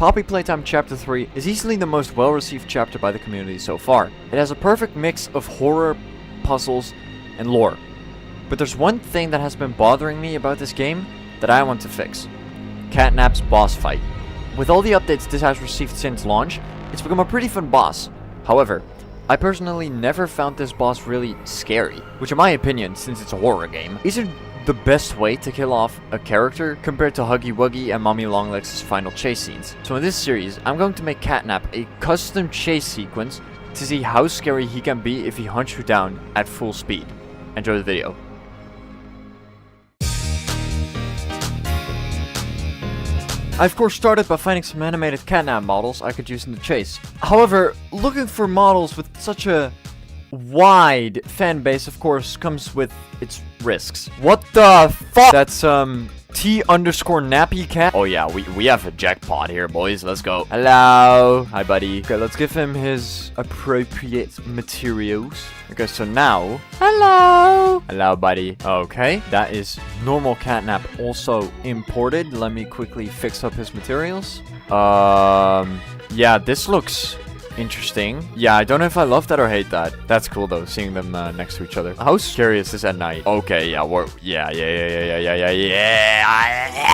Poppy Playtime Chapter 3 is easily the most well-received chapter by the community so far. It has a perfect mix of horror, puzzles, and lore. But there's one thing that has been bothering me about this game that I want to fix. CatNap's boss fight. With all the updates this has received since launch, it's become a pretty fun boss. However, I personally never found this boss really scary, which in my opinion, since it's a horror game, isn't the best way to kill off a character compared to Huggy Wuggy and Mommy Longlegs' final chase scenes. So in this series, I'm going to make CatNap a custom chase sequence to see how scary he can be if he hunts you down at full speed. Enjoy the video. I of course started by finding some animated CatNap models I could use in the chase. However, looking for models with such a wide fan base of course comes with its risks. What the fuck? That's T_nappy cat. Oh yeah, we have a jackpot here, boys. Let's go. Hello. Hi, buddy. Okay, let's give him his appropriate materials. Okay, so now... Hello. Hello, buddy. Okay, that is normal CatNap also imported. Let me quickly fix up his materials. Yeah, this looks... interesting. Yeah, I don't know if I love that or hate that. That's cool though, seeing them next to each other. How scary is this at night? Okay, yeah, yeah.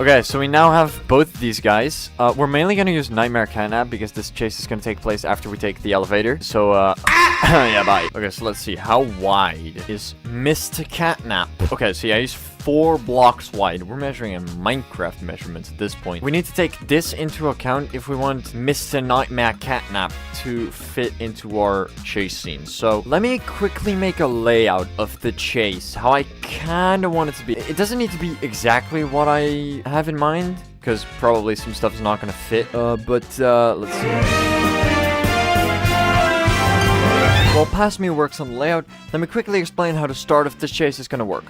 Okay, so we now have both these guys. We're mainly gonna use Nightmare CatNap because this chase is gonna take place after we take the elevator. So, yeah, bye. Okay, so let's see. How wide is Mr. CatNap? Okay, so yeah, he's 4 blocks wide. We're measuring in Minecraft measurements at this point. We need to take this into account if we want Mr. Nightmare CatNap to fit into our chase scene. So let me quickly make a layout of the chase, how I kind of want it to be. It doesn't need to be exactly what I have in mind, because probably some stuff is not going to fit. But let's see. While Past Me works on the layout, let me quickly explain how the start of this chase is going to work.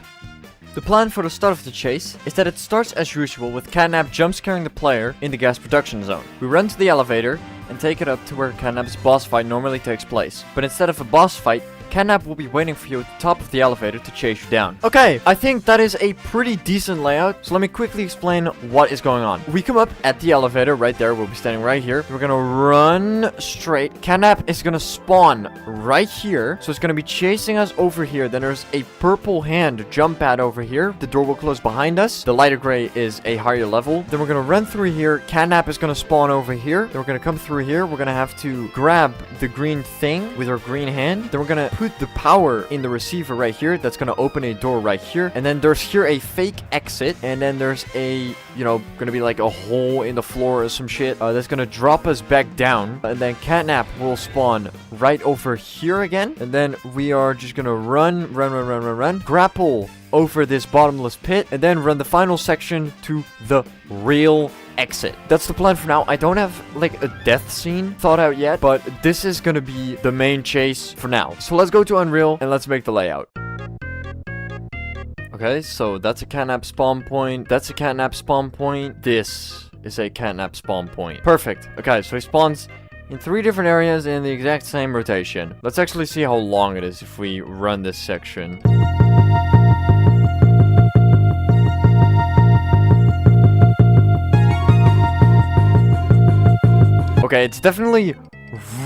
The plan for the start of the chase is that it starts as usual with CatNap jump-scaring the player in the gas production zone. We run to the elevator and take it up to where CatNap's boss fight normally takes place. But instead of a boss fight, CatNap will be waiting for you at the top of the elevator to chase you down. Okay, I think that is a pretty decent layout, so let me quickly explain what is going on. We come up at the elevator right there, we'll be standing right here. We're gonna run straight. CatNap is gonna spawn right here, so it's gonna be chasing us over here. Then there's a purple hand jump pad over here. The door will close behind us. The lighter gray is a higher level. Then we're gonna run through here. CatNap is gonna spawn over here. Then we're gonna come through here. We're gonna have to grab the green thing with our green hand. Then we're gonna put the power in the receiver right here. That's gonna open a door right here. And then there's here a fake exit. And then there's a, you know, gonna be like a hole in the floor or some shit. That's gonna drop us back down. And then CatNap will spawn right over here again. And then we are just gonna run. Grapple over this bottomless pit. And then run the final section to the real exit. That's the plan for now. I don't have like a death scene thought out yet, but this is gonna be the main chase for now. So let's go to Unreal and let's make the layout. Okay, so that's a CatNap spawn point. That's a CatNap spawn point. This is a CatNap spawn point. Perfect. Okay, so he spawns in 3 different areas in the exact same rotation. Let's actually see how long it is if we run this section. Okay, it's definitely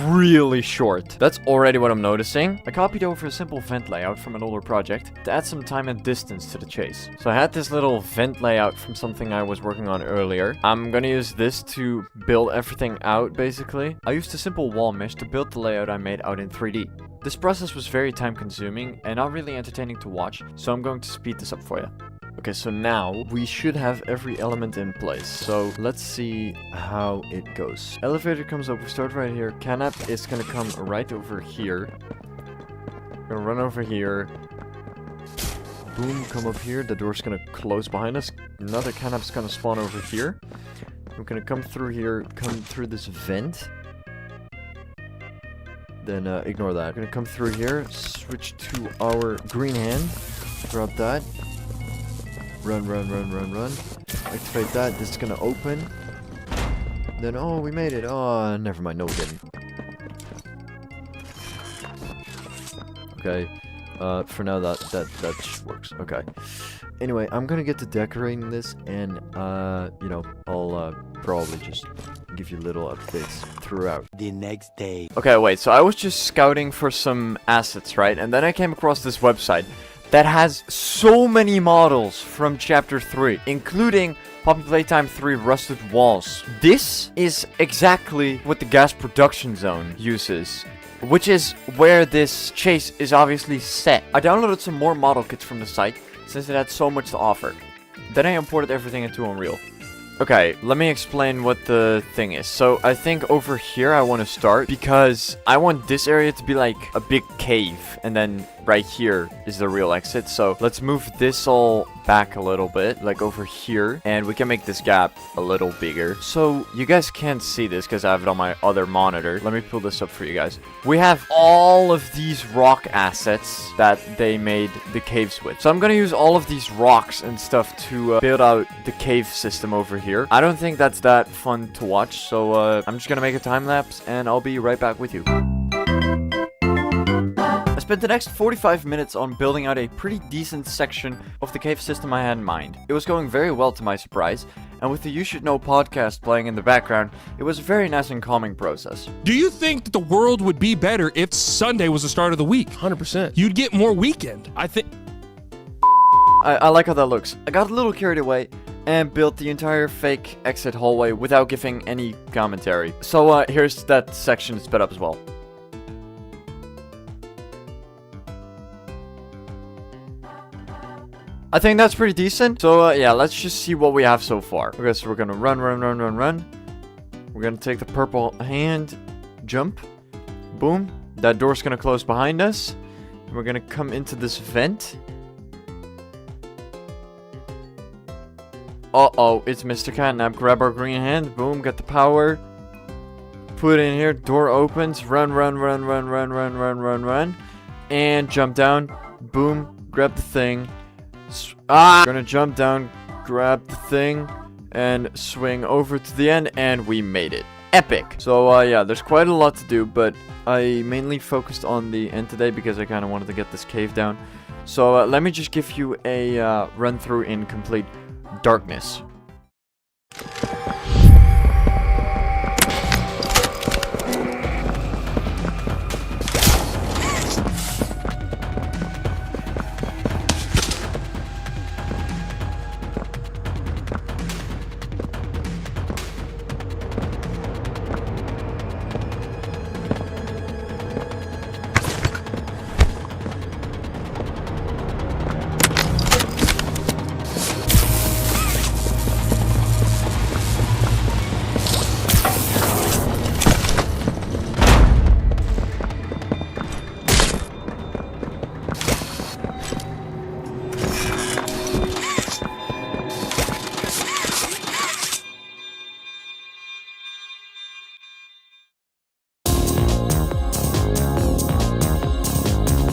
really short. That's already what I'm noticing. I copied over a simple vent layout from an older project to add some time and distance to the chase. So I had this little vent layout from something I was working on earlier. I'm gonna use this to build everything out, basically. I used a simple wall mesh to build the layout I made out in 3D. This process was very time consuming and not really entertaining to watch, so I'm going to speed this up for you. Okay, so now we should have every element in place. So let's see how it goes. Elevator comes up, we start right here. CatNap is gonna come right over here. We're gonna run over here. Boom, come up here. The door's gonna close behind us. Another CatNap's gonna spawn over here. We're gonna come through here, come through this vent. Then ignore that. We're gonna come through here, switch to our green hand. Grab that. Run. Activate that. This is gonna open. Then, oh, we made it. Oh, never mind. No, we didn't. Okay. For now, that works. Okay. Anyway, I'm gonna get to decorating this, and, you know, I'll, probably just give you little updates throughout. The next day. Okay, wait, so I was just scouting for some assets, right? And then I came across this website that has so many models from Chapter 3, including Poppy Playtime 3 Rusted Walls. This is exactly what the gas production zone uses, which is where this chase is obviously set. I downloaded some more model kits from the site, since it had so much to offer. Then I imported everything into Unreal. Okay, let me explain what the thing is. So I think over here I want to start because I want this area to be like a big cave, and then right here is the real exit. So let's move this all back a little bit, like over here, and we can make this gap a little bigger. So you guys can't see this because I have it on my other monitor. Let me pull this up for you guys. We have all of these rock assets that they made the caves with. So I'm gonna use all of these rocks and stuff to build out the cave system over here. I don't think that's that fun to watch, so I'm just gonna make a time lapse and I'll be right back with you. I spent the next 45 minutes on building out a pretty decent section of the cave system I had in mind. It was going very well to my surprise, and with the You Should Know podcast playing in the background, it was a very nice and calming process. Do you think that the world would be better if Sunday was the start of the week? 100%. You'd get more weekend. I think... I like how that looks. I got a little carried away and built the entire fake exit hallway without giving any commentary. So here's that section sped up as well. I think that's pretty decent. So yeah, let's just see what we have so far. Okay, so we're gonna run. We're gonna take the purple hand, jump, boom. That door's gonna close behind us. And we're gonna come into this vent. Uh-oh, it's Mr. CatNap. Grab our green hand, boom, get the power. Put it in here, door opens, run. And jump down, boom, grab the thing. Gonna jump down, grab the thing, and swing over to the end, and we made it. Epic! So, yeah, there's quite a lot to do, but I mainly focused on the end today because I kind of wanted to get this cave down. So, let me just give you a run-through in complete darkness.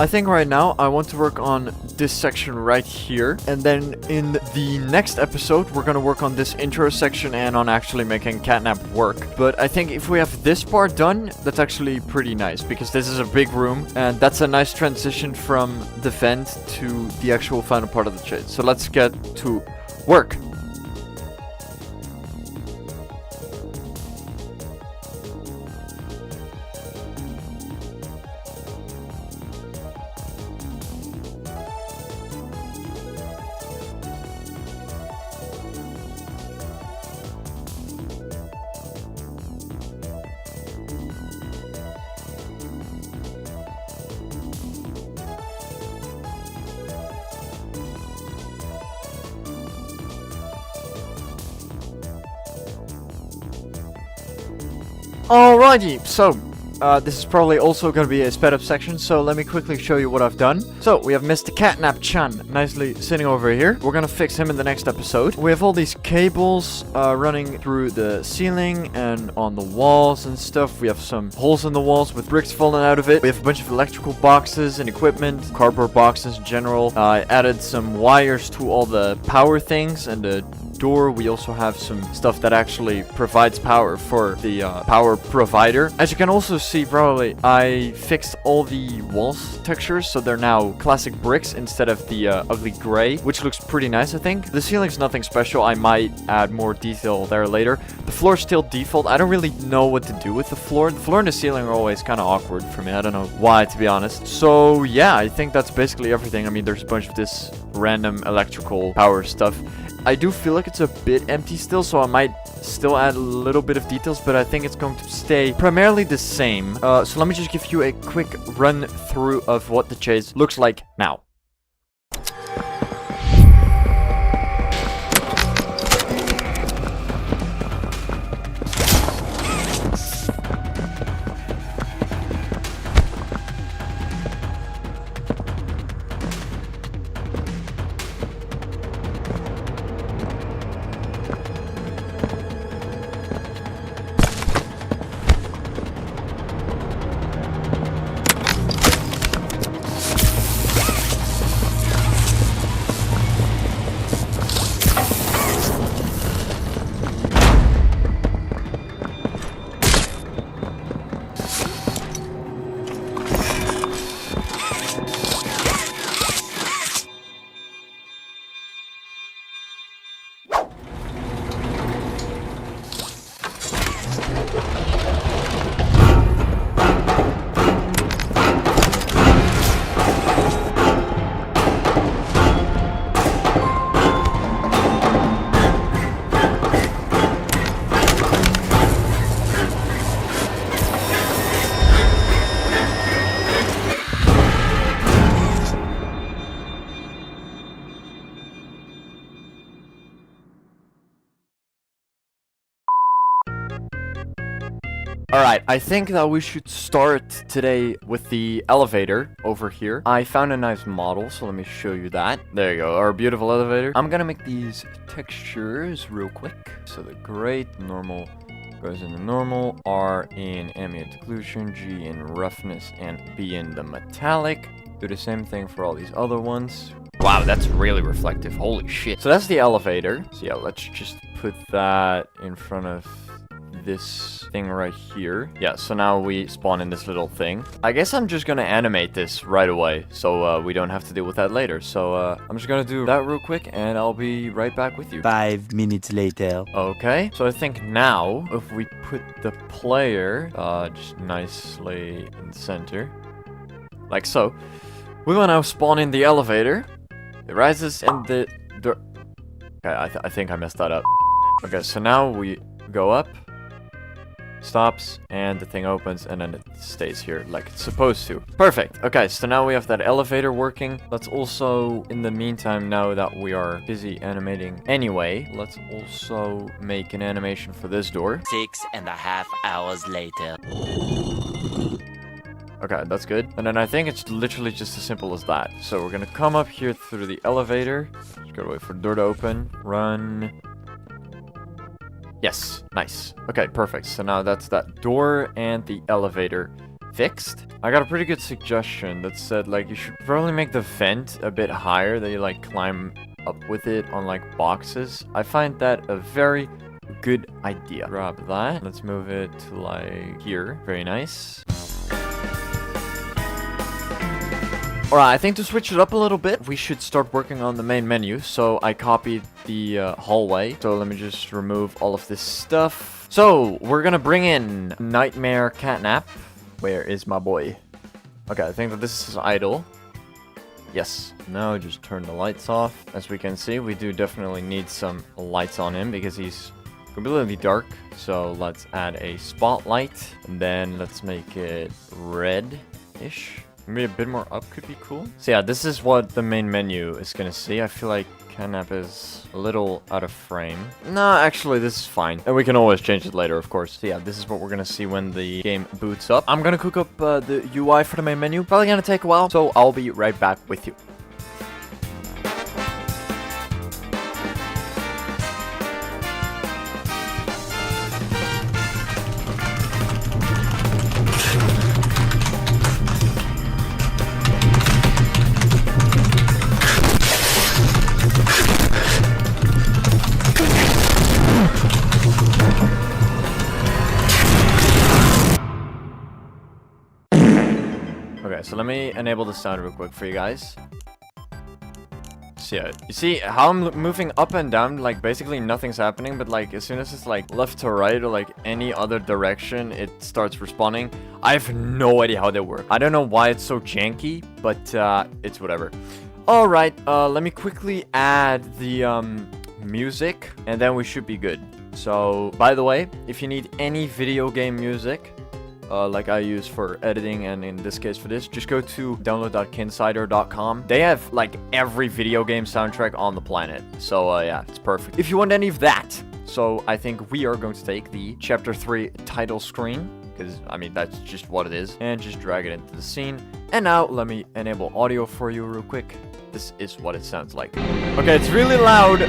I think right now I want to work on this section right here, and then in the next episode we're gonna work on this intro section and on actually making CatNap work. But I think if we have this part done, that's actually pretty nice, because this is a big room and that's a nice transition from the vent to the actual final part of the chase. So let's get to work. Alrighty, so this is probably also going to be a sped up section, so let me quickly show you what I've done. So we have Mr. CatNap-chan nicely sitting over here. We're going to fix him in the next episode. We have all these cables running through the ceiling and on the walls and stuff. We have some holes in the walls with bricks falling out of it. We have a bunch of electrical boxes and equipment, cardboard boxes in general. I added some wires to all the power things and the door. We also have some stuff that actually provides power for the power provider. As you can also see, probably, I fixed all the walls textures, so they're now classic bricks instead of the ugly gray, which looks pretty nice, I think. The ceiling's nothing special. I might add more detail there later. The floor's still default. I don't really know what to do with the floor. The floor and the ceiling are always kind of awkward for me. I don't know why, to be honest. So yeah, I think that's basically everything. I mean, there's a bunch of this random electrical power stuff. I do feel like it's a bit empty still, so I might still add a little bit of details, but I think it's going to stay primarily the same. So let me just give you a quick run through of what the chase looks like now. Alright, I think that we should start today with the elevator over here. I found a nice model, so let me show you that. There you go, our beautiful elevator. I'm gonna make these textures real quick. So the gray, normal goes into normal, R in ambient occlusion, G in roughness, and B in the metallic. Do the same thing for all these other ones. Wow, that's really reflective. Holy shit. So that's the elevator. So yeah, let's just put that in front of this thing right here. Yeah, so now we spawn in this little thing. I guess I'm just gonna animate this right away, so we don't have to deal with that later. So I'm just gonna do that real quick, and I'll be right back with you. 5 minutes later. Okay, so I think now, if we put the player just nicely in the center, like so, we will now spawn in the elevator. It rises in the door. Okay, I think I messed that up. Okay, so now we go up, stops, and the thing opens, and then it stays here like it's supposed to. Perfect. Okay, so now we have that elevator working. Let's also, in the meantime, now that we are busy animating anyway, let's also make an animation for this door. 6.5 hours later. Okay, that's good. And then I think it's literally just as simple as that. So we're gonna come up here through the elevator. Just gotta wait for the door to open. Run. Yes, nice. Okay, perfect. So now that's that door and the elevator fixed. I got a pretty good suggestion that said, like, you should probably make the vent a bit higher, that you, like, climb up with it on, like, boxes. I find that a very good idea. Grab that. Let's move it to, like, here. Very nice. Alright, I think to switch it up a little bit, we should start working on the main menu. So I copied the hallway. So let me just remove all of this stuff. So we're gonna bring in Nightmare Catnap. Where is my boy? Okay, I think that this is idle. Yes. Now just turn the lights off. As we can see, we do definitely need some lights on him because he's completely dark. So let's add a spotlight. And then let's make it red-ish. Maybe a bit more up could be cool. So yeah, this is what the main menu is gonna see. I feel like CatNap is a little out of frame. No, actually, this is fine. And we can always change it later, of course. So yeah, this is what we're gonna see when the game boots up. I'm gonna cook up the UI for the main menu. Probably gonna take a while, so I'll be right back with you. Okay, so let me enable the sound real quick for you guys. So yeah, you see how I'm moving up and down, like basically nothing's happening, but like as soon as it's like left to right or like any other direction, it starts responding. I have no idea how they work. I don't know why it's so janky, but it's whatever. Alright, let me quickly add the music, and then we should be good. So, by the way, if you need any video game music, like I use for editing, and in this case for this, just go to download.kinsider.com. They have like every video game soundtrack on the planet. So yeah, it's perfect. If you want any of that, so I think we are going to take the chapter 3 title screen, because I mean that's just what it is, and just drag it into the scene. And now let me enable audio for you real quick. This is what it sounds like. Okay, it's really loud.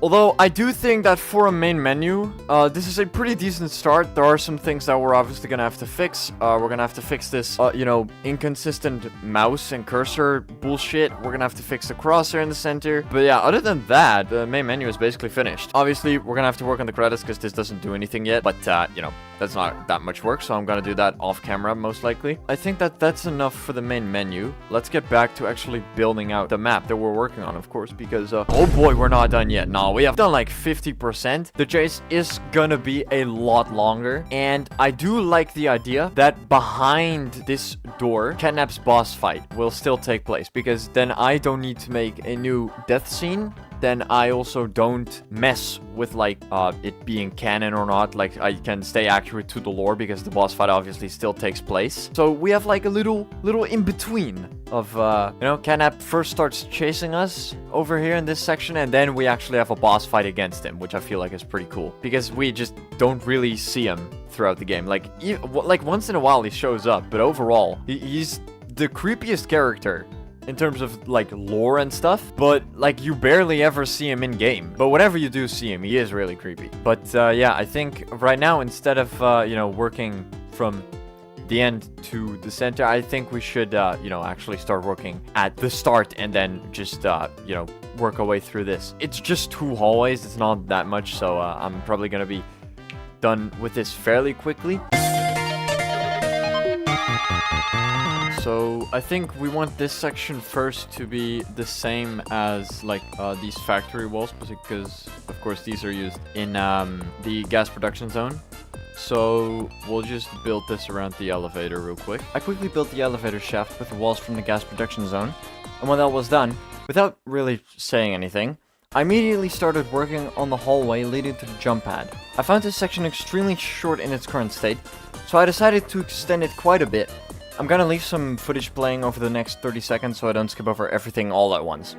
Although, I do think that for a main menu, this is a pretty decent start. There are some things that we're obviously gonna have to fix. We're gonna have to fix this, you know, inconsistent mouse and cursor bullshit. We're gonna have to fix the crosshair in the center. But yeah, other than that, the main menu is basically finished. Obviously, we're gonna have to work on the credits because this doesn't do anything yet. But, you know, that's not that much work, so I'm gonna do that off camera, most likely. I think that that's enough for the main menu. Let's get back to actually building out the map that we're working on, of course, because, oh boy, we're not done yet. No, we have done like 50%. The chase is gonna be a lot longer, and I do like the idea that behind this door, CatNap's boss fight will still take place, because then I don't need to make a new death scene. Then I also don't mess with like it being canon or not. Like I can stay accurate to the lore because the boss fight obviously still takes place. So we have like a little in between of you know, CatNap first starts chasing us over here in this section, and then we actually have a boss fight against him, which I feel like is pretty cool because we just don't really see him throughout the game. Like once in a while he shows up, but overall he's the creepiest character in terms of like lore and stuff, but like you barely ever see him in game. But whenever you do see him, he is really creepy. But yeah, I think right now, instead of you know, working from the end to the center, I think we should you know, actually start working at the start and then just you know, work our way through this. It's just 2 hallways, it's not that much, so I'm probably gonna be done with this fairly quickly. So I think we want this section first to be the same as like these factory walls, because of course these are used in the gas production zone. So we'll just build this around the elevator real quick. I quickly built the elevator shaft with the walls from the gas production zone, and when that was done, without really saying anything, I immediately started working on the hallway leading to the jump pad. I found this section extremely short in its current state, so I decided to extend it quite a bit. I'm gonna leave some footage playing over the next 30 seconds so I don't skip over everything all at once.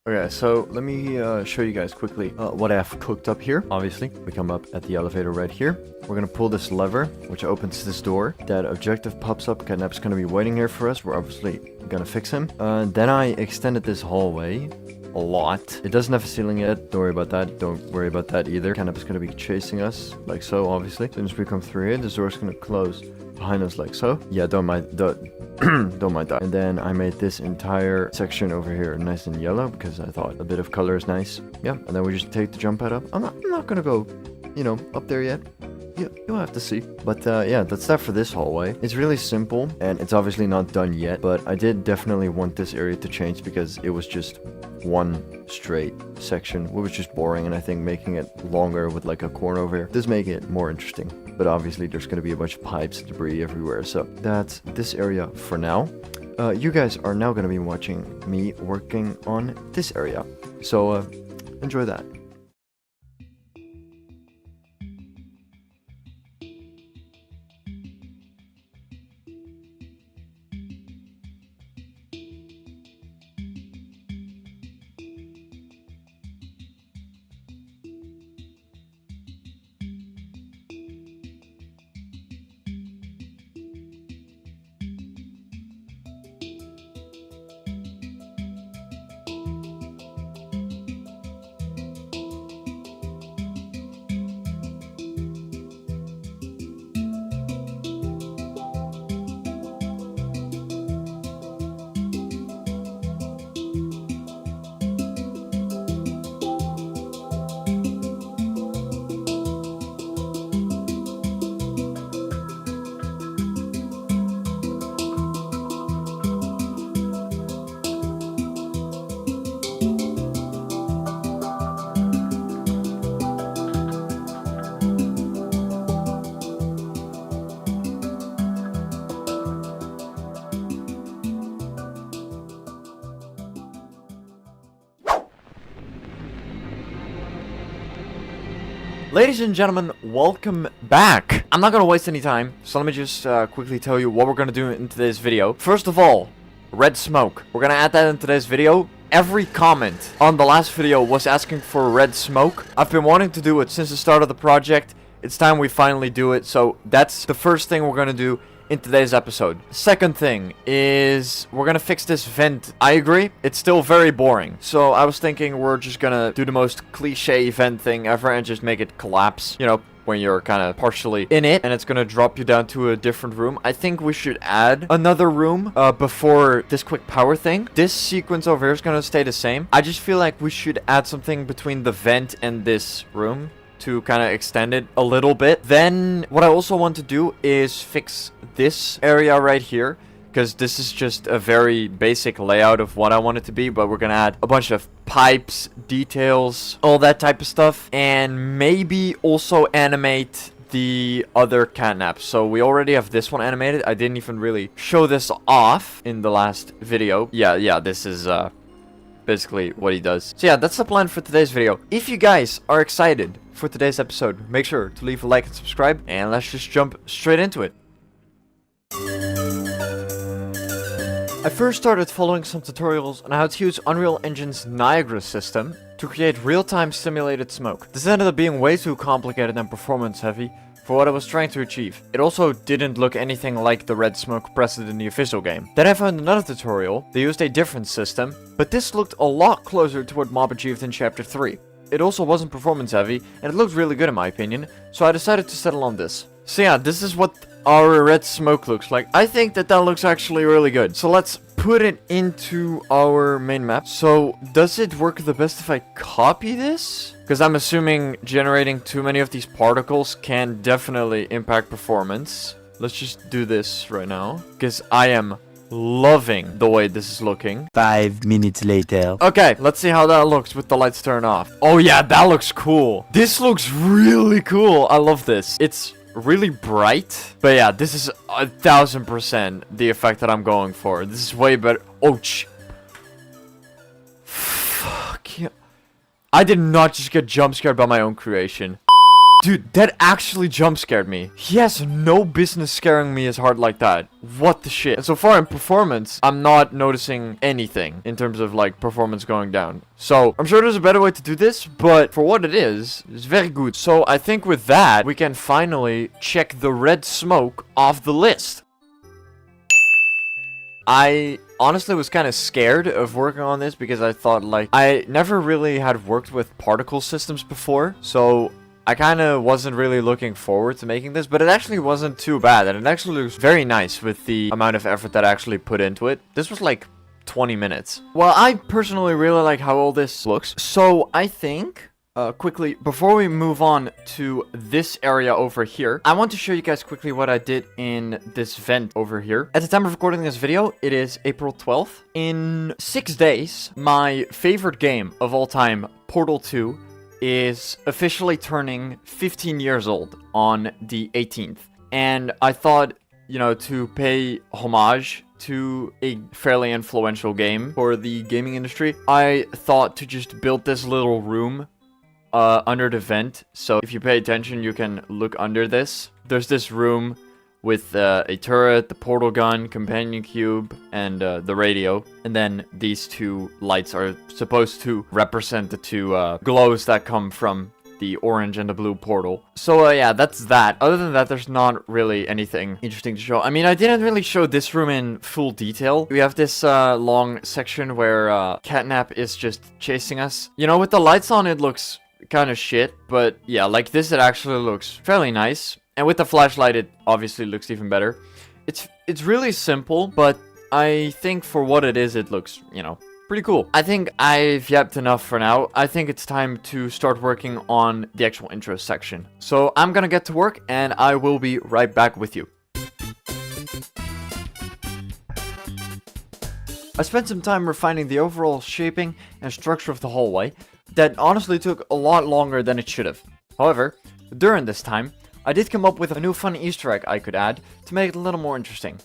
Okay, so let me show you guys quickly what I have cooked up here. Obviously, we come up at the elevator right here. We're gonna pull this lever, which opens this door. That objective pops up. CatNap's gonna be waiting here for us. We're obviously gonna fix him. Then I extended this hallway a lot. It doesn't have a ceiling yet. Don't worry about that. Don't worry about that either. CatNap is gonna be chasing us, like so, obviously. As soon as we come through here, this door's gonna close behind us like so. Yeah, don't mind that. And then I made this entire section over here nice and yellow because I thought a bit of color is nice. Yeah, and then we just take the jump pad up. I'm not gonna go, you know, up there yet. You'll have to see. But yeah, that's that for this hallway. It's really simple, and it's obviously not done yet, but I did definitely want this area to change because it was just one straight section, which was just boring, and I think making it longer with like a corner over here does make it more interesting. But obviously there's going to be a bunch of pipes and debris everywhere, so that's this area for now. you guys are now going to be watching me working on this area. So, enjoy that. Ladies and gentlemen, welcome back. I'm not gonna waste any time, so let me just quickly tell you what we're gonna do in today's video. First of all, red smoke. We're gonna add that in today's video. Every comment on the last video was asking for red smoke. I've been wanting to do it since the start of the project. It's time we finally do it, so that's the first thing we're gonna do in today's episode. Second thing is we're gonna fix this vent. I agree, it's still very boring. So I was thinking we're just gonna do the most cliche vent thing ever and just make it collapse. You know, when you're kind of partially in it and it's gonna drop you down to a different room. I think we should add another room before this quick power thing. This sequence over here is gonna stay the same. I just feel like we should add something between the vent and this room to kind of extend it a little bit. Then what I also want to do is fix this area right here, because this is just a very basic layout of what I want it to be, but we're gonna add a bunch of pipes, details, all that type of stuff, and maybe also animate the other catnap. So we already have this one animated. I didn't even really show this off in the last video. Yeah, this is basically what he does. So yeah, that's the plan for today's video. If you guys are excited for today's episode, make sure to leave a like and subscribe, and let's just jump straight into it. I first started following some tutorials on how to use Unreal Engine's Niagara system to create real-time simulated smoke. This ended up being way too complicated and performance heavy for what I was trying to achieve. It also didn't look anything like the red smoke present in the official game. Then I found another tutorial. They used a different system, but this looked a lot closer to what Mob achieved in Chapter 3. It also wasn't performance heavy, and it looked really good in my opinion, so I decided to settle on this. So yeah, this is what our red smoke looks like. I think that looks actually really good. So let's put it into our main map. So does it work the best if I copy this? Because I'm assuming generating too many of these particles can definitely impact performance. Let's just do this right now, because I am loving the way this is looking. 5 minutes later. Okay, let's see how that looks with the lights turned off. Oh yeah, that looks cool. This looks really cool. I love this. It's really bright, but yeah, this is 1000% the effect that I'm going for. This is way better. Oh, fuck yeah. I did not just get jump scared by my own creation. Dude, that actually jump scared me. He has no business scaring me as hard like that. What the shit? And so far in performance, I'm not noticing anything in terms of like performance going down. So I'm sure there's a better way to do this, but for what it is, it's very good. So I think with that, we can finally check the red smoke off the list. I honestly was kind of scared of working on this because I thought like I never really had worked with particle systems before. So I kind of wasn't really looking forward to making this, but it actually wasn't too bad, and it actually looks very nice with the amount of effort that I actually put into it. This was like 20 minutes. Well, I personally really like how all this looks, so I think, quickly, before we move on to this area over here, I want to show you guys quickly what I did in this vent over here. At the time of recording this video, it is April 12th. In 6 days, my favorite game of all time, Portal 2, is officially turning 15 years old on the 18th. And I thought, you know, to pay homage to a fairly influential game for the gaming industry, I thought to just build this little room under the vent. So if you pay attention, you can look under this. There's this room with a turret, the portal gun, companion cube, and the radio. And then these two lights are supposed to represent the two glows that come from the orange and the blue portal. So yeah, that's that. Other than that, there's not really anything interesting to show. I mean, I didn't really show this room in full detail. We have this long section where CatNap is just chasing us. You know, with the lights on, it looks kind of shit. But yeah, like this, it actually looks fairly nice. And with the flashlight, it obviously looks even better. It's really simple, but I think for what it is, it looks, you know, pretty cool. I think I've yapped enough for now. I think it's time to start working on the actual intro section. So I'm gonna get to work, and I will be right back with you. I spent some time refining the overall shaping and structure of the hallway. That honestly took a lot longer than it should have. However, during this time, I did come up with a new fun Easter egg I could add to make it a little more interesting.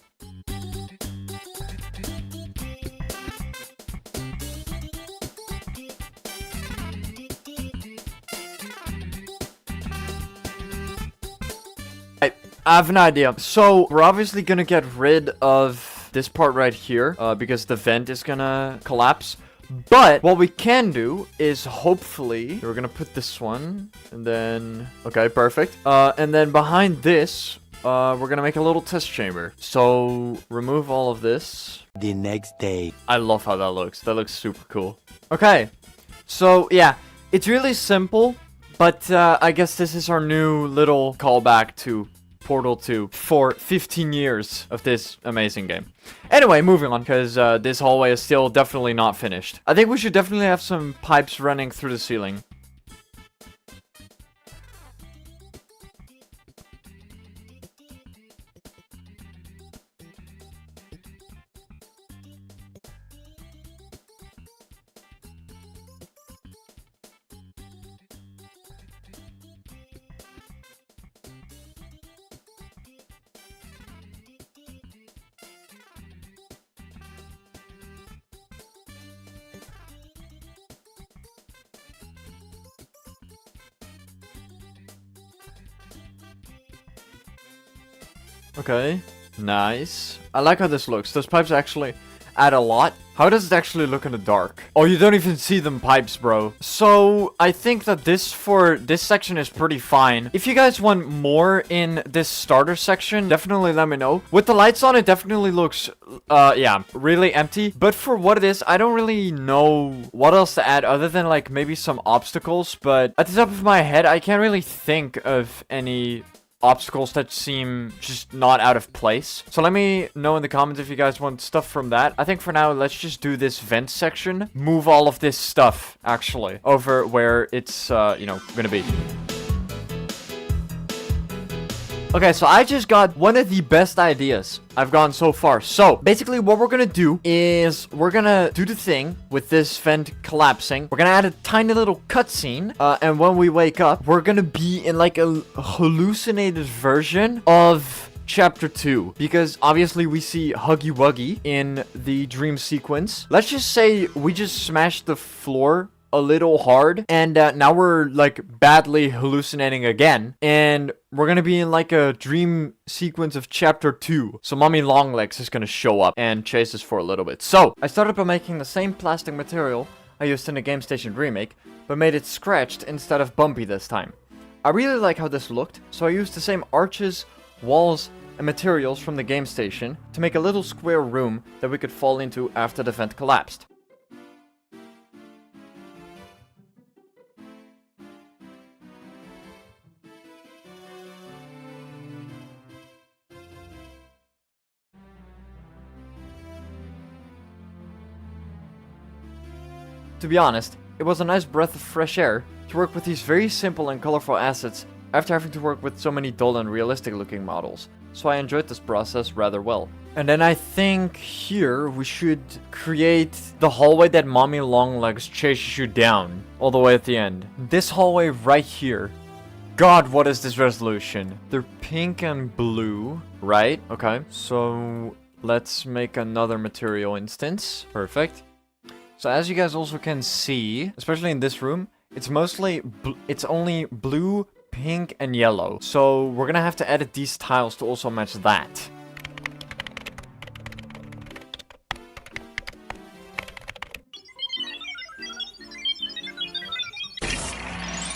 I have an idea. So we're obviously gonna get rid of this part right here because the vent is gonna collapse. But what we can do is hopefully we're gonna put this one and then okay, perfect. And then behind this we're gonna make a little test chamber. So remove all of this. The next day. I love how that looks. That looks super cool. Okay, so yeah, it's really simple, but I guess this is our new little callback to Portal 2 for 15 years of this amazing game. Anyway, moving on, because this hallway is still definitely not finished. I think we should definitely have some pipes running through the ceiling. Okay, nice. I like how this looks. Those pipes actually add a lot. How does it actually look in the dark? Oh, you don't even see them pipes, bro. So, I think that this section is pretty fine. If you guys want more in this starter section, definitely let me know. With the lights on, it definitely looks, yeah, really empty. But for what it is, I don't really know what else to add other than, like, maybe some obstacles. But at the top of my head, I can't really think of any obstacles that seem just not out of place. So let me know in the comments if you guys want stuff from that. I think for now, let's just do this vent section. Move all of this stuff, actually, over where it's, you know, gonna be. Okay, so I just got one of the best ideas I've gotten so far. So, basically what we're gonna do is we're gonna do the thing with this vent collapsing. We're gonna add a tiny little cutscene, and when we wake up, we're gonna be in like a hallucinated version of Chapter 2, because obviously we see Huggy Wuggy in the dream sequence. Let's just say we just smashed the floor a little hard, and now we're like badly hallucinating again, and we're gonna be in like a dream sequence of Chapter 2. So Mommy Longlegs is gonna show up and chase us for a little bit. So I started by making the same plastic material I used in the Game Station remake, but made it scratched instead of bumpy this time. I really like how this looked, so I used the same arches, walls, and materials from the Game Station to make a little square room that we could fall into after the vent collapsed. To be honest, it was a nice breath of fresh air to work with these very simple and colorful assets after having to work with so many dull and realistic looking models, so I enjoyed this process rather well. And then I think here we should create the hallway that Mommy Longlegs chases you down all the way at the end. This hallway right here god, what is this resolution? They're pink and blue, right? Okay, so let's make another material instance. Perfect. So as you guys also can see, especially in this room, it's mostly, it's only blue, pink, and yellow. So we're gonna have to edit these tiles to also match that.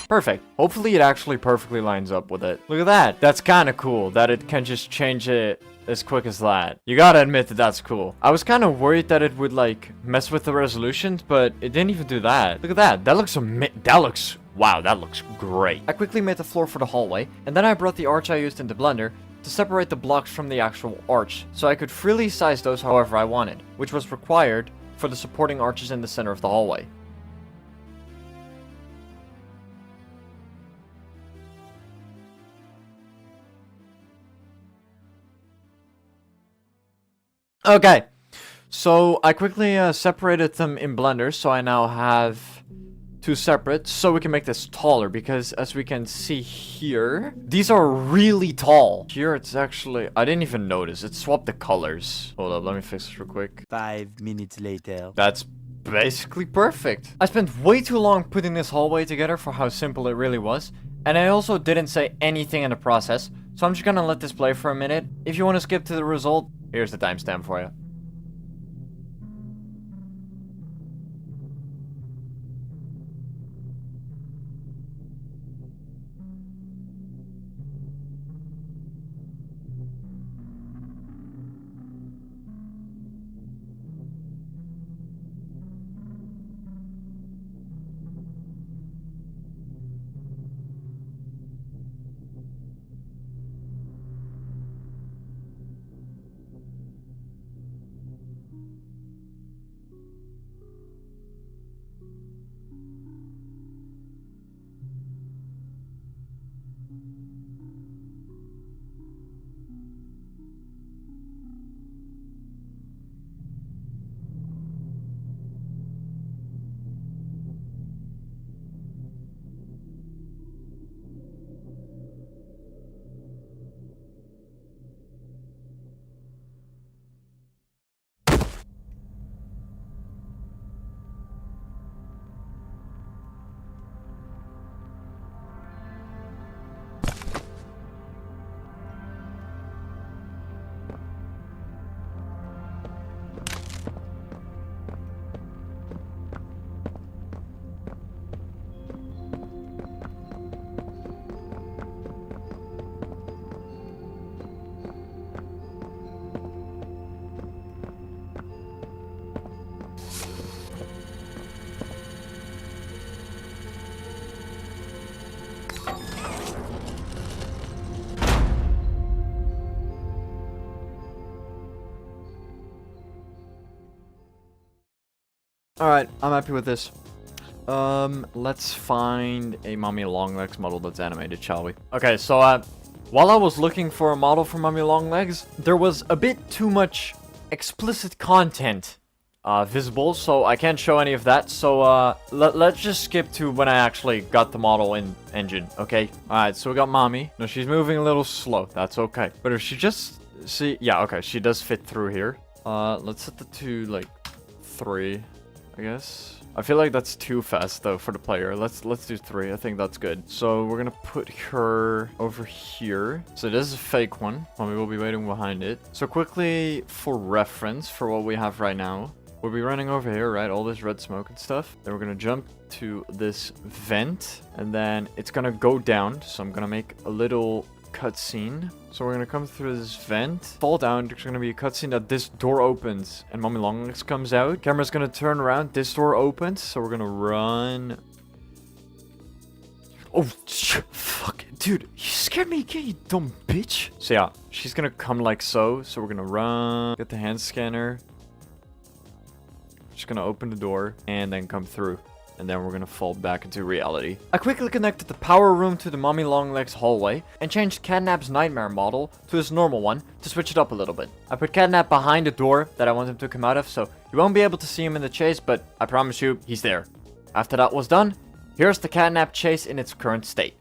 Perfect. Hopefully it actually perfectly lines up with it. Look at that. That's kind of cool that it can just change it as quick as that. You gotta admit that that's cool. I was kind of worried that it would like mess with the resolutions, but it didn't even do that. Look at that. That looks wow, that looks great. I quickly made the floor for the hallway, and then I brought the arch I used into Blender to separate the blocks from the actual arch, so I could freely size those however I wanted, which was required for the supporting arches in the center of the hallway. Okay, so I quickly separated them in Blender, so I now have two separate, so we can make this taller, because as we can see here, these are really tall. Here it's actually, I didn't even notice, it swapped the colors. Hold up, let me fix this real quick. 5 minutes later. That's basically perfect. I spent way too long putting this hallway together for how simple it really was, and I also didn't say anything in the process, so I'm just gonna let this play for a minute. If you want to skip to the result, here's the timestamp for you. Alright, I'm happy with this. Let's find a Mummy Longlegs model that's animated, shall we? Okay, so, while I was looking for a model for Mummy Longlegs, there was a bit too much explicit content, visible, so I can't show any of that, so, let's just skip to when I actually got the model in engine, okay? Alright, so we got Mommy. No, she's moving a little slow, that's okay. But if she just, see, yeah, okay, she does fit through here. Let's set the to, like, 3. I guess. I feel like that's too fast though for the player. Let's do 3. I think that's good. So we're gonna put her over here. So this is a fake one. Mommy will be waiting behind it. So quickly for reference for what we have right now, we'll be running over here, right? All this red smoke and stuff. Then we're gonna jump to this vent and then it's gonna go down. So I'm gonna make a little cutscene. So we're gonna come through this vent, fall down. There's gonna be a cutscene that this door opens and Mommy Longlegs comes out. Camera's gonna turn around. This door opens, so we're gonna run. Oh, fuck, dude, you scared me again, you dumb bitch. So yeah, she's gonna come like so. So we're gonna run, get the hand scanner. Just gonna open the door and then come through. And then we're gonna fall back into reality. I quickly connected the power room to the Mummy Longlegs hallway and changed CatNap's nightmare model to his normal one to switch it up a little bit. I put CatNap behind the door that I want him to come out of, so you won't be able to see him in the chase, but I promise you, he's there. After that was done, here's the CatNap Chase in its current state.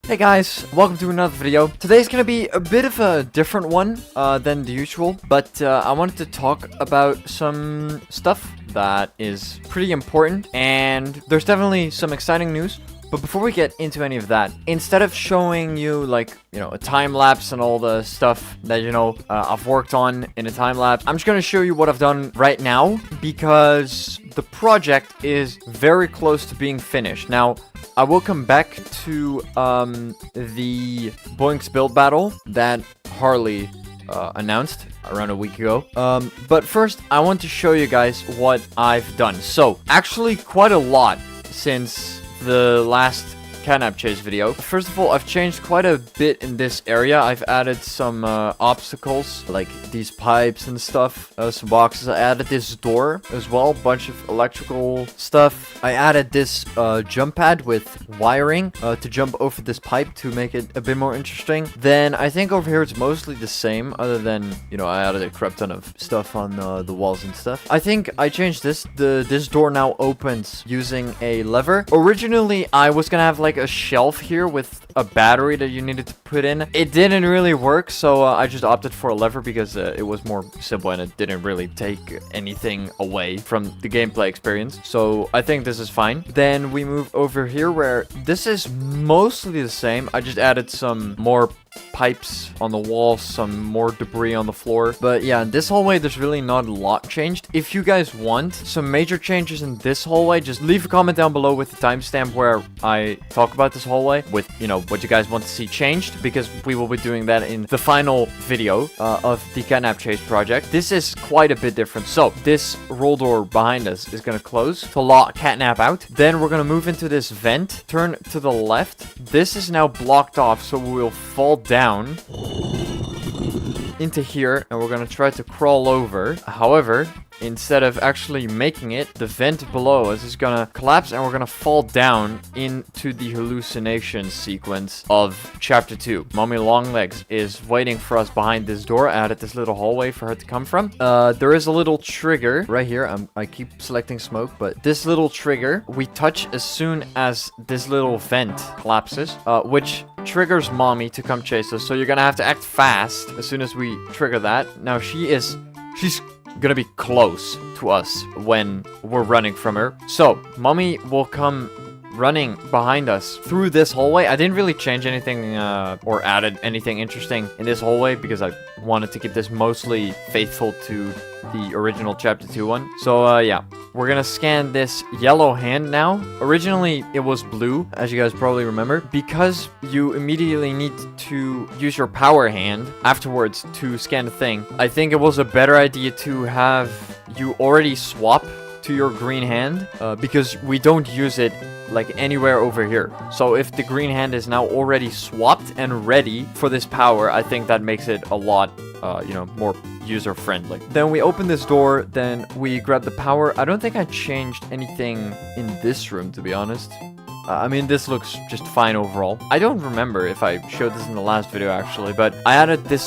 Hey guys, welcome to another video. Today's gonna be a bit of a different one than the usual, but I wanted to talk about some stuff that is pretty important, and there's definitely some exciting news. But before we get into any of that, instead of showing you, like, you know, a time lapse and all the stuff that, you know, I've worked on in a time lapse, I'm just gonna show you what I've done right now, because the project is very close to being finished. Now, I will come back to the Boink's build battle that Harley announced around a week ago. But first, I want to show you guys what I've done. So, actually quite a lot since the last CatNap Chase video. First of all, I've changed quite a bit in this area. I've added some obstacles, like these pipes and stuff, some boxes. I added this door as well, a bunch of electrical stuff. I added this jump pad with wiring to jump over this pipe to make it a bit more interesting. Then I think over here it's mostly the same, other than, you know, I added a crap ton of stuff on the walls and stuff. I think I changed this. This door now opens using a lever. Originally, I was gonna have like a shelf here with a battery that you needed to put in. It didn't really work, so I just opted for a lever because it was more simple and it didn't really take anything away from the gameplay experience. So I think this is fine. Then we move over here where this is mostly the same. I just added some more pipes on the wall, some more debris on the floor. But yeah, in this hallway, there's really not a lot changed. If you guys want some major changes in this hallway, just leave a comment down below with the timestamp where I talk about this hallway with, you know, what you guys want to see changed, because we will be doing that in the final video of the CatNap Chase project. This is quite a bit different. So this roll door behind us is going to close to lock CatNap out. Then we're going to move into this vent, turn to the left. This is now blocked off, so we will fall down into here, and we're gonna try to crawl over. However, instead of actually making it, the vent below us is gonna collapse and we're gonna fall down into the hallucination sequence of chapter 2. Mommy Longlegs is waiting for us behind this door. I added this little hallway for her to come from. There is a little trigger right here. I keep selecting smoke, but this little trigger we touch as soon as this little vent collapses, which triggers Mommy to come chase us. So you're gonna have to act fast as soon as we trigger that. Now she's gonna be close to us when we're running from her. So Mommy will come running behind us through this hallway. I didn't really change anything or added anything interesting in this hallway because I wanted to keep this mostly faithful to the original chapter 2 one. So yeah, we're gonna scan this yellow hand now. Originally it was blue, as you guys probably remember, because you immediately need to use your power hand afterwards to scan the thing. I think it was a better idea to have you already swap to your green hand, because we don't use it like anywhere over here. So if the green hand is now already swapped and ready for this power, I think that makes it a lot you know, more user-friendly. Then we open this door, then we grab the power. I don't think I changed anything in this room, to be honest. I mean, this looks just fine overall. I don't remember if I showed this in the last video, actually, but I added this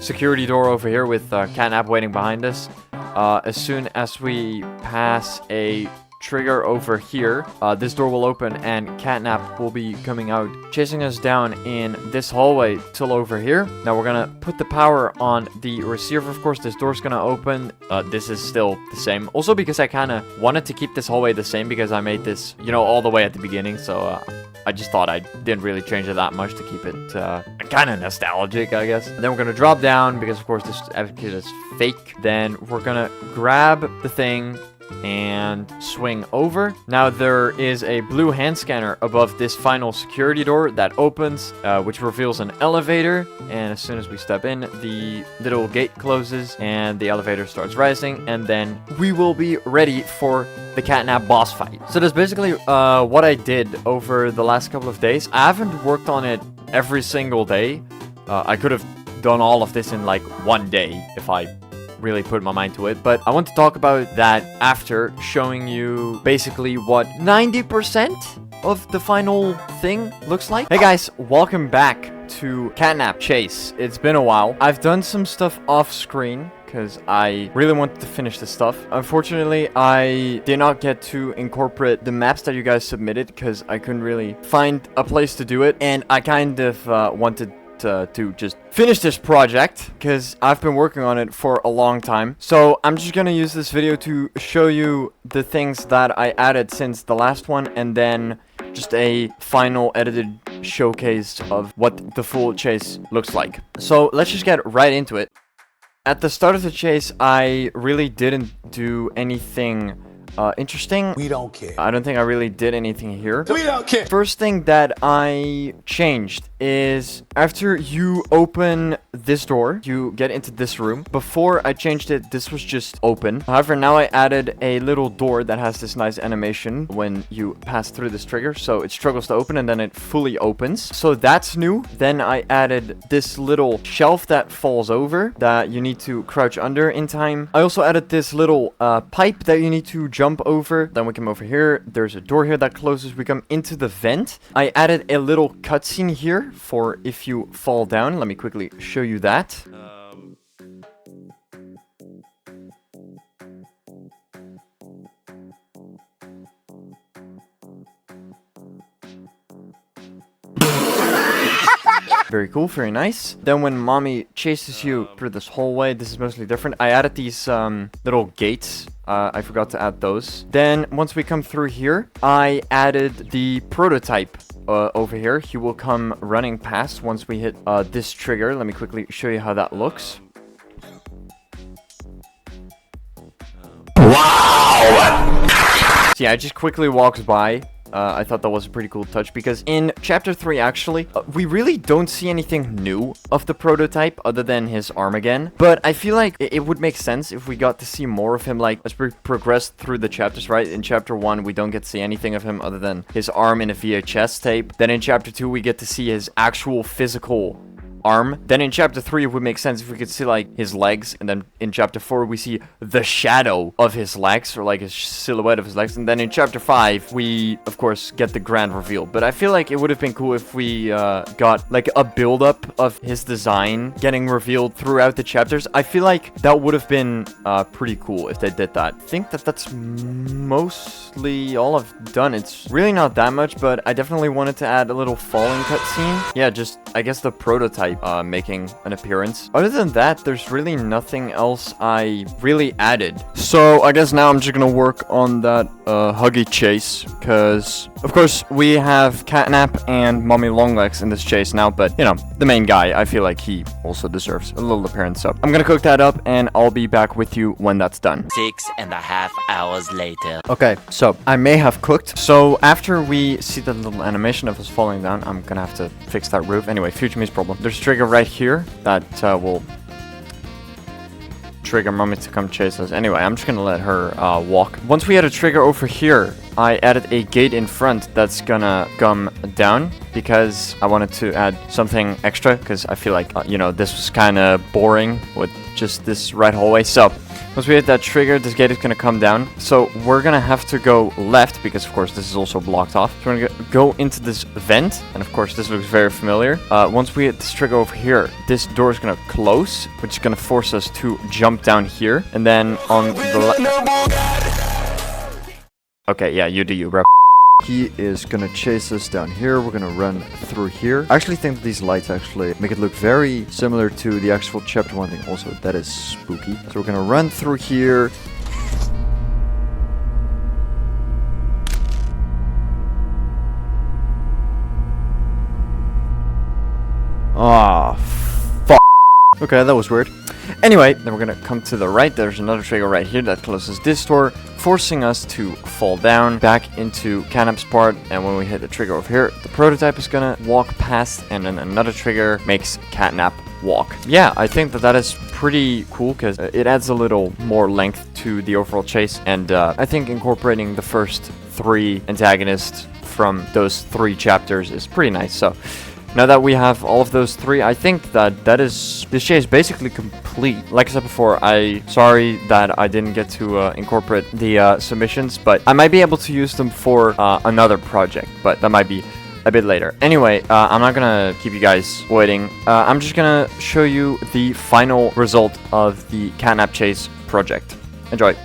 security door over here with CatNap waiting behind us. As soon as we pass a trigger over here, this door will open and CatNap will be coming out, chasing us down in this hallway till over here. Now we're gonna put the power on the receiver. Of course, this door's gonna open. This is still the same. Also because I kind of wanted to keep this hallway the same because I made this, you know, all the way at the beginning. So I just thought I didn't really change it that much to keep it kind of nostalgic, I guess. And then we're gonna drop down because, of course, this advocate is fake. Then we're gonna grab the thing and swing over. Now there is a blue hand scanner above this final security door that opens, which reveals an elevator, and as soon as we step in, the little gate closes and the elevator starts rising, and then we will be ready for the CatNap boss fight. So that's basically what I did over the last couple of days. I haven't worked on it every single day. I could have done all of this in like one day if I really put my mind to it, but I want to talk about that after showing you basically what 90% of the final thing looks like. Hey guys, welcome back to CatNap Chase. It's been a while. I've done some stuff off screen because I really wanted to finish this stuff. Unfortunately, I did not get to incorporate the maps that you guys submitted because I couldn't really find a place to do it, and I kind of wanted to just finish this project because I've been working on it for a long time. So I'm just gonna use this video to show you the things that I added since the last one, and then just a final edited showcase of what the full chase looks like. So let's just get right into it. At the start of the chase, I really didn't do anything interesting. We don't care. I don't think I really did anything here. We don't care. First thing that I changed is after you open this door, you get into this room. Before I changed it, this was just open. However, now I added a little door that has this nice animation when you pass through this trigger. So it struggles to open and then it fully opens. So that's new. Then I added this little shelf that falls over that you need to crouch under in time. I also added this little pipe that you need to jump over. Then we come over here. There's a door here that closes. We come into the vent. I added a little cutscene here for if you fall down. Let me quickly show you that. Very cool, very nice. Then when mommy chases you through this hallway, this is mostly different. I added these little gates. I forgot to add those. Then once we come through here, I added the prototype over here. He will come running past once we hit this trigger. Let me quickly show you how that looks. Wow! So yeah, it just quickly walks by. I thought that was a pretty cool touch because in chapter 3 actually we really don't see anything new of the prototype other than his arm again, but I feel like it would make sense if we got to see more of him, like as we progress through the chapters, right? In chapter 1 we don't get to see anything of him other than his arm in a VHS tape. Then in chapter 2 we get to see his actual physical arm. Then in chapter 3 it would make sense if we could see like his legs, and then in chapter 4 we see the shadow of his legs, or like a silhouette of his legs, and then in chapter 5 we of course get the grand reveal. But I feel like it would have been cool if we got like a build-up of his design getting revealed throughout the chapters. I feel like that would have been pretty cool if they did that. I think that that's mostly all I've done. It's really not that much, but I definitely wanted to add a little falling cutscene. Yeah, just I guess the prototype making an appearance. Other than that, there's really nothing else I really added. So I guess now I'm just gonna work on that Huggy chase, because of course we have CatNap and Mommy Longlegs in this chase now, but you know, the main guy, I feel like he also deserves a little appearance. So I'm gonna cook that up and I'll be back with you when that's done. 6.5 hours later. Okay, so I may have cooked. So after we see the little animation of us falling down, I'm gonna have to fix that roof. Anyway, future me's problem. There's a trigger right here that will trigger Mommy to come chase us. Anyway, I'm just gonna let her walk. Once we had a trigger over here, I added a gate in front that's gonna come down because I wanted to add something extra, because I feel like, you know, this was kind of boring with just this right hallway. So once we hit that trigger, this gate is going to come down. So we're going to have to go left because, of course, this is also blocked off. So we're going to go into this vent. And, of course, this looks very familiar. Once we hit this trigger over here, this door is going to close, which is going to force us to jump down here. And then on the left... Okay, yeah, you do you, bro. He is gonna chase us down here. We're gonna run through here. I actually think that these lights actually make it look very similar to the actual chapter 1 thing. Also, that is spooky. So we're gonna run through here. Ah, fuck. Okay, that was weird. Anyway, then we're gonna come to the right. There's another trigger right here that closes this door, forcing us to fall down back into CatNap's part. And when we hit the trigger over here, the prototype is gonna walk past, and then another trigger makes CatNap walk. Yeah, I think that that is pretty cool because it adds a little more length to the overall chase, and I think incorporating the first 3 antagonists from those 3 chapters is pretty nice. So now that we have all of those 3, I think that this chase is basically complete. Like I said before, sorry that I didn't get to incorporate the submissions, but I might be able to use them for another project, but that might be a bit later. Anyway, I'm not gonna keep you guys waiting. I'm just gonna show you the final result of the CatNap Chase project. Enjoy.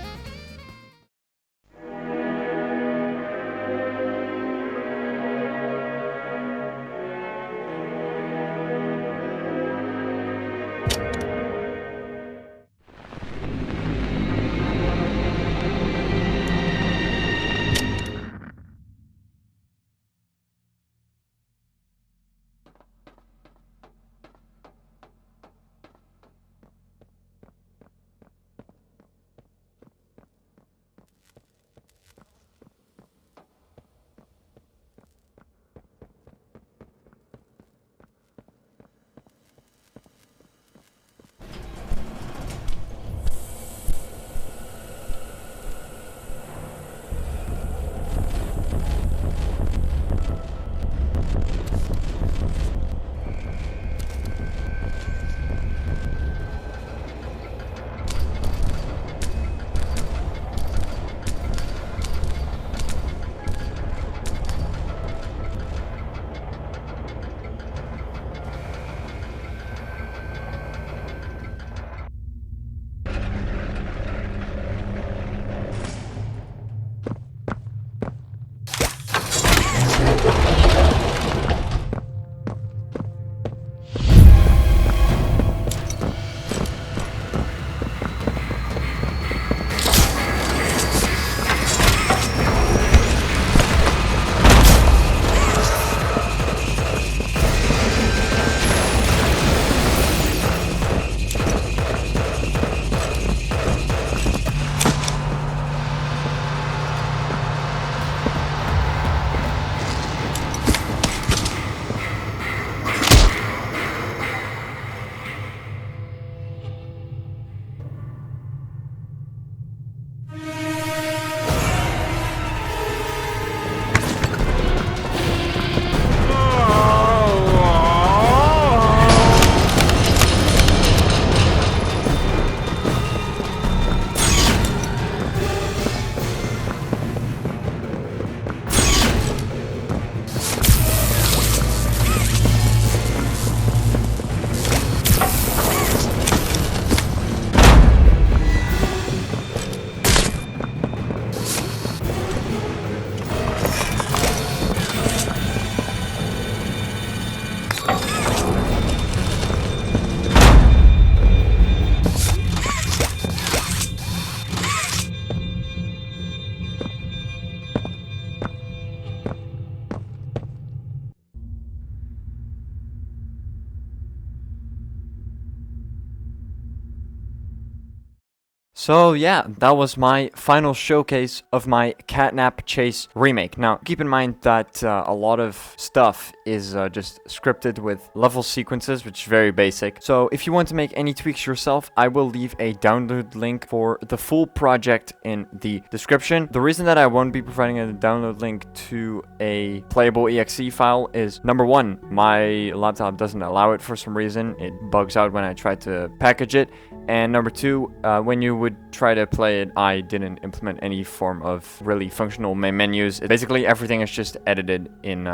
So yeah, that was my final showcase of my CatNap Chase remake. Now, keep in mind that a lot of stuff is just scripted with level sequences, which is very basic. So if you want to make any tweaks yourself, I will leave a download link for the full project in the description. The reason that I won't be providing a download link to a playable exe file is, number one, my laptop doesn't allow it for some reason. It bugs out when I try to package it. And number two, when you would try to play it, I didn't implement any form of really functional main menus. Basically, everything is just edited in,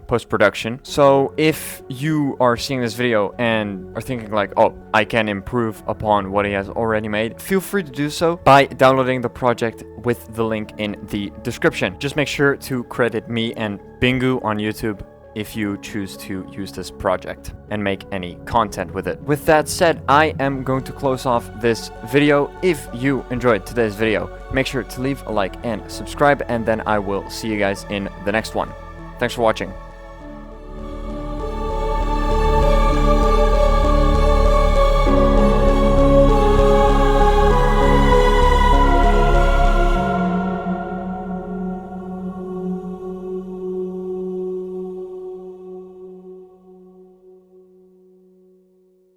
post-production. So if you are seeing this video and are thinking like, oh, I can improve upon what he has already made, feel free to do so by downloading the project with the link in the description. Just make sure to credit me and Bingu on YouTube if you choose to use this project and make any content with it. With that said, I am going to close off this video. If you enjoyed today's video, make sure to leave a like and subscribe, and then I will see you guys in the next one. Thanks for watching.